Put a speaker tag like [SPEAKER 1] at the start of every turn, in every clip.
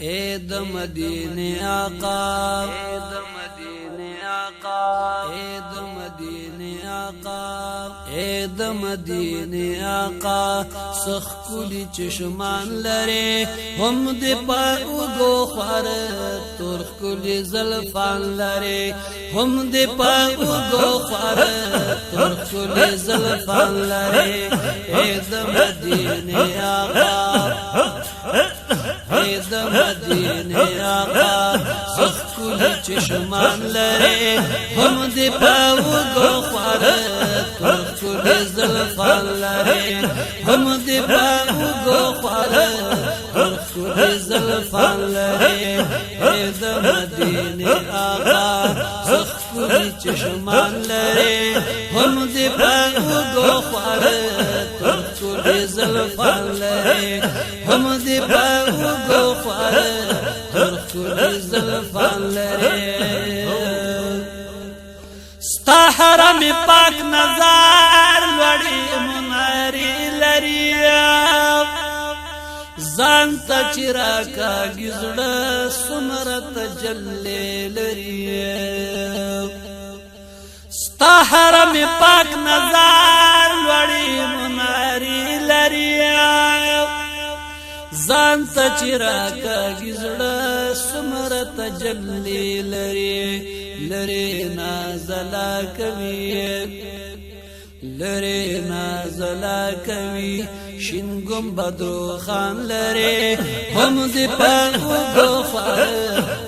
[SPEAKER 1] اے د مدینه آقا اے د مدینه آقا اے د مدینه آقا اے د مدینه آقا سخ کلی چشمان لره هم د پاغو خور ترخ کلی زلفان لره هم د پاغو خور ترخ کلی زلفان لره اے د مدینه آقا اے د مدینه آقا سخ کلی چشمان لره هم د پاغو خور ترخ کلی زلفان لره هم د پاغو خور ترخ کلی زلفان لره اے د مدینه آقا سخ کلی چشمان لره هم د پاغو خور ترخ کلی زلفان لره هم د پاغو خور ترخ کلی زلفان لره ستا حرم پاک نظر لوړی مناری لري ځان ته چراکا گزړه سمرت جلې لري ستا حرم پاک نظر لوړی مناری لري ځان ته چراکا گزړه سمرت جلې لري لره نازلا کوي لره نازلا کوي شین گنبدرو خان لره هم د پاغو خور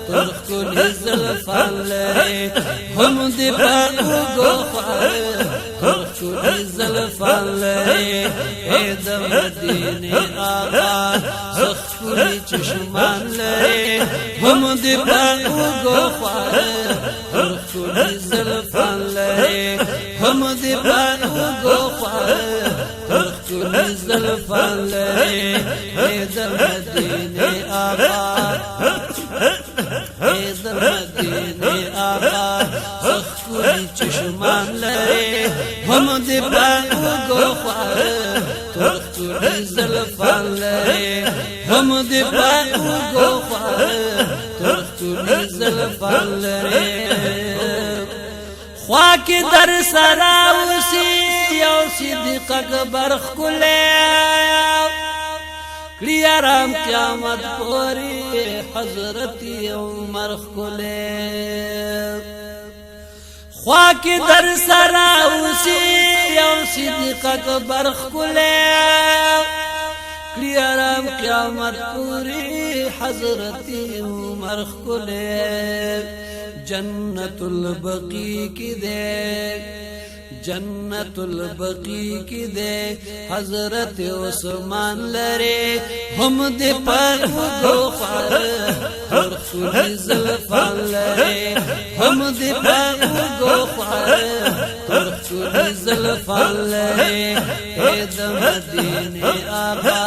[SPEAKER 1] ترخ کلی زلفان لره هم د پاغو خور ترخ کلی زلفان لره اے د مدینه آقا سخ کلی چشمان لره هم د پاغو خور ترخ کلی زلفان لره هم د پاغو خور ترخ کلی زلفان لره اے د مدینه آقا اے د مدینه آقا سخ کلی چشمان لره هم د پاغو خور ترخ کلی زلفان لره هم د پاغو خور ترخ کلی زلفان لره خواک در سراوسی یو صدیق اکبر خکلے کلی آرام قیامت پوری حضرتی عمر خکلے خواک در سراوسی یو صدیق اکبر خکلے کلی آرام قیامت پوری حضرتی عمر خکلے جنت البقی کی دے جنت البقی کی دے حضرت عثمان لرے ہم دے پاغو خور ترخ کلی زلفان لرے ہم دے پاغو خور ترخ کلی زلفان لرے اے د مدینه آقا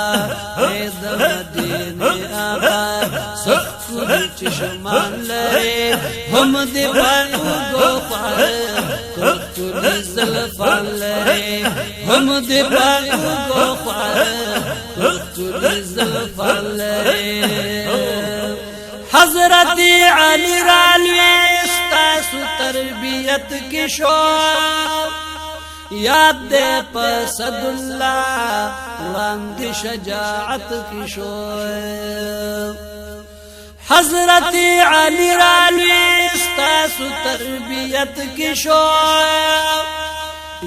[SPEAKER 1] اے د مدینه آقا سخ کلی چشمان لرے ہم دے پاغو خور ترخ کلی زلفان لرے ہم دے پاغو خور ترخ کلی زلفان لرے حضرت علی رالوی ستاسو تربیت کی شوق یاد دے پسد اللہ وند شجاعت کی شوق حضرت علی رالوی ستاسو تربیت کی شوق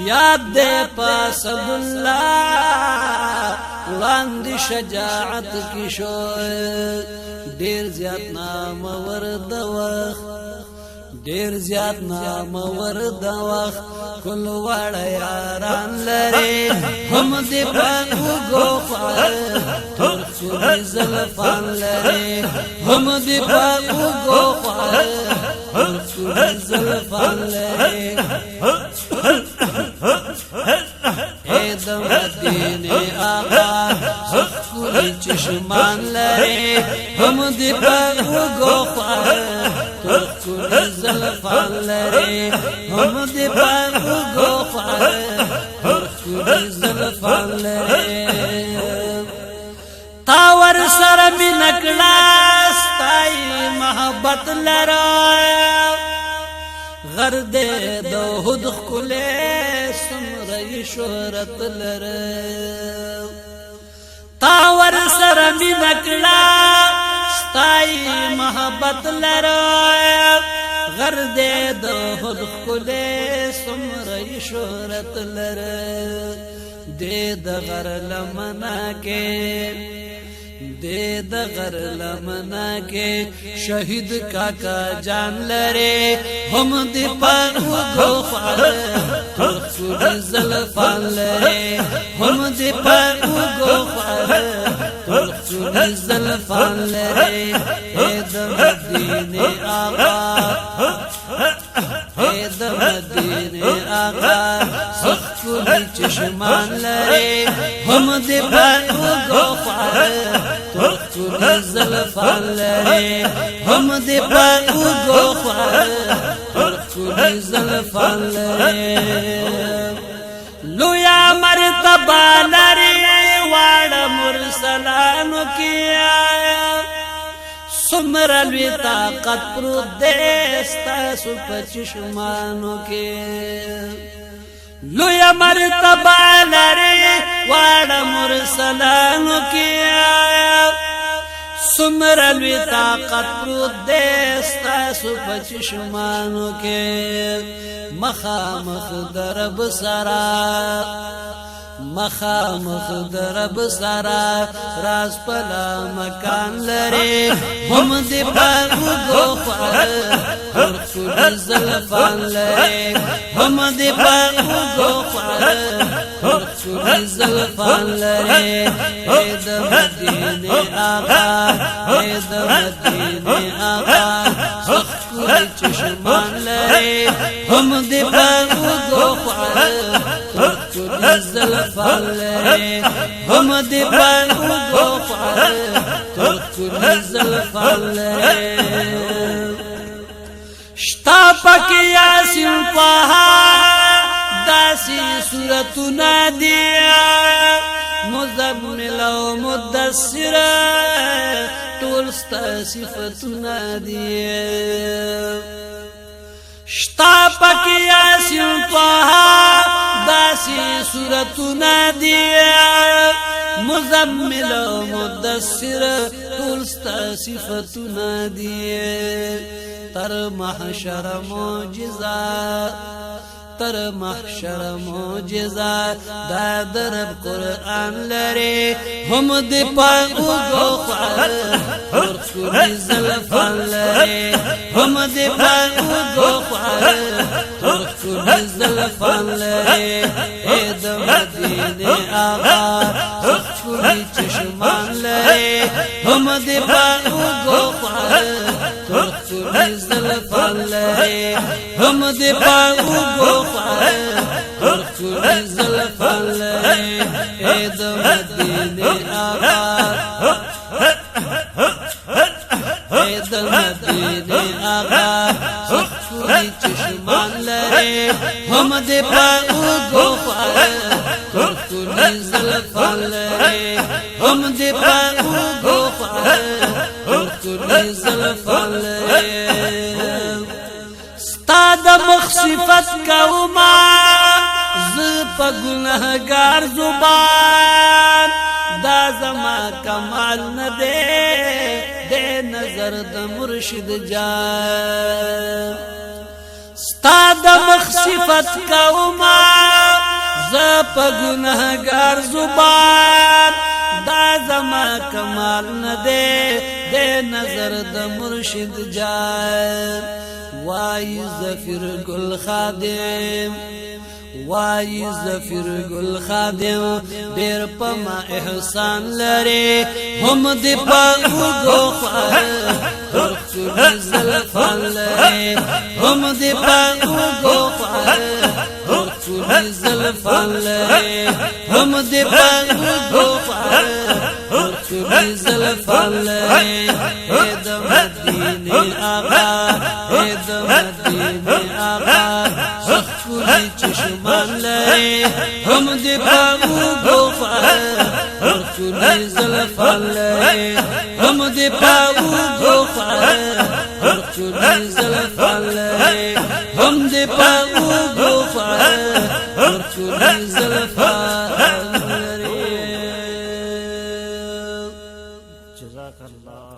[SPEAKER 1] یاد دے پاسد اللہ وند شجاعت کی شوق دیر زیاد نام ورد وقت دیر زیاد نام ورد وقت کل وڑا یاران لرے ہم دے پاغو خور ترخ کلی زلفان لرے ہم دے پاغو خور ترخ کلی زلفان لرے اے د مدینه آقا سخ کلی چشمان لرے ہم دے پاغو خور ترخ کلی زلفان لرے ہم دے پاغو خور ترخ کلی زلفان لرے تا ور سر می نکلا محبت لرا غرد دو هد خلے سمرئی شہرت لرا تاور سرمی نکڑا ستائی محبت لرا غرد دو هد خلے سمرئی شہرت لرا دے دغر لمنا کے دے دغر لمنا کے شہید کاکا جان لرے ہم دی پر گوفار ترخوری زلفان لرے ہم دی پر گوفار ترخوری زلفان لرے اے مدینے آقا اے مدینے آقا سخوری چشمان لرے ہم دی پر گوفار ترخوری زلفان لرے ہم دی پر گوفار ترخوری زلفان لرے لویا مرتبہ لرے واڑ مرسلانو کیا سمر لوی طاقت پرود دیستا سپچشمانو کے لویا مرتبہ لرے واڑ مرسلانو کیا سمر لوی طاقت پرود دیستا سپچشمانو کے مخامخ درب سرا مخامخ درب سرا راز پلا مکان لرے ہم دی پر گوفار ترخوری زلفان لرے ہم دی پر گوفار ترخوری زلفان لرے اے مدینے آقا اے مدینے آقا سخوری چشمان لرے ہم دی پر گوفار ترخوری زلفان لرے ہم دی پر گوفار ترخوری زلفان لرے شتا پک یاسین پاہا داسی صورتنا دیا مزمل و مدثر طول ستا صفتنا دیا شتا پک یاسین پاہا داسی صورتنا دیا مزمل و مدثر طول ستا صفتنا دیا تر محشر معجزات تر محشر معجزات دا درب قرآن لرے ہم دی پر گوفار ترخوری زلفان لرے ہم دی پر گوفار ترخوری زلفان لرے اے مدینے آقا سخوری چشمان لرے ہم دی پر گوفار ترخوری زلفان لرے ہم دی پر گوفار ترخوری زلفان لرے اے مدینے آقا اے مدینے آقا سخوری چشمان لرے ہم دی پر گوفار ترخوری زلفان لرے ہم دی پر گوفار ترخوری زلفان لرے دا مخصفت کوما زپا گنہگار زبان دا زما کمال ندے دے نظر دا مرشد جان ستا دا مخصفت کوما زپا گنہگار زبان دا زما کمال ندے دے نظر دا مرشد جان وائی زفر گل خادم وائی زفر گل خادم دیر پما احسان لرے ہم دی پا گوفار ترخوری زلفان لرے ہم دی پا گوفار ترخوری زلفان لرے ہم دی پا گوفار ترخوری زلفان لرے اے مدینے آقا اے مدینے آقا سخوری چشمان لرے ہم دی پا گوفار ترخوری زلفان لرے ہم دی پا گوفار چولی زلفان لري هم دې په اوږو خواره چولی زلفان لري. جزاک الله.